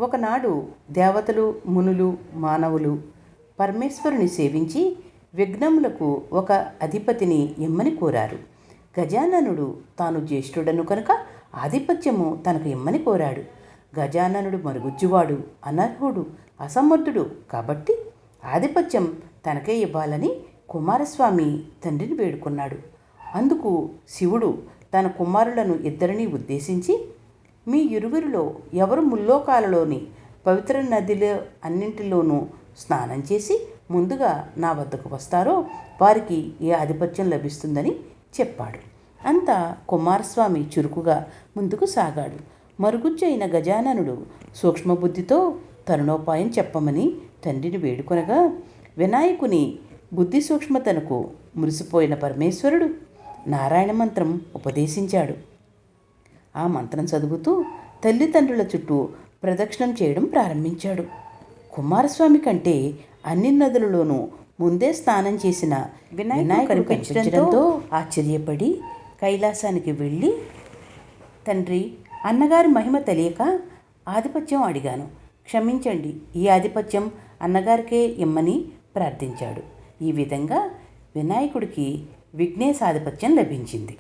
ఒకనాడు దేవతలు, మునులు, మానవులు పరమేశ్వరుని సేవించి విఘ్నములకు ఒక అధిపతిని ఇమ్మని కోరారు. గజాననుడు తాను జ్యేష్ఠుడను కనుక ఆధిపత్యము తనకు ఇమ్మని కోరాడు. గజాననుడు మరుగుజ్జువాడు, అనర్హుడు, అసమర్థుడు కాబట్టి ఆధిపత్యం తనకే ఇవ్వాలని కుమారస్వామి తండ్రిని వేడుకున్నాడు. అందుకు శివుడు తన కుమారులను ఇద్దరినీ ఉద్దేశించి, మీ ఇరువురిలో ఎవరు ముల్లోకాలలోని పవిత్ర నదిలో అన్నింటిలోనూ స్నానం చేసి ముందుగా నా వద్దకు వస్తారో వారికి ఏ ఆధిపత్యం లభిస్తుందని చెప్పాడు. అంతా కుమారస్వామి చురుకుగా ముందుకు సాగాడు. మరుగుజ్జైన గజాననుడు సూక్ష్మబుద్ధితో తరుణోపాయం చెప్పమని తండ్రిని వేడుకొనగా, వినాయకుని బుద్ధి సూక్ష్మతనకు మురిసిపోయిన పరమేశ్వరుడు నారాయణ మంత్రం ఉపదేశించాడు. ఆ మంత్రం చదువుతూ తల్లిదండ్రుల చుట్టూ ప్రదక్షిణం చేయడం ప్రారంభించాడు. కుమారస్వామి కంటే అన్ని నదులలోనూ ముందే స్నానం చేసిన వినాయకుడు కనిపించడంతో ఆశ్చర్యపడి కైలాసానికి వెళ్ళి, తండ్రి, అన్నగారి మహిమ తెలియక ఆధిపత్యం అడిగాను, క్షమించండి, ఈ ఆధిపత్యం అన్నగారికే ఇమ్మని ప్రార్థించాడు. ఈ విధంగా వినాయకుడికి విఘ్నేశాధిపత్యం లభించింది.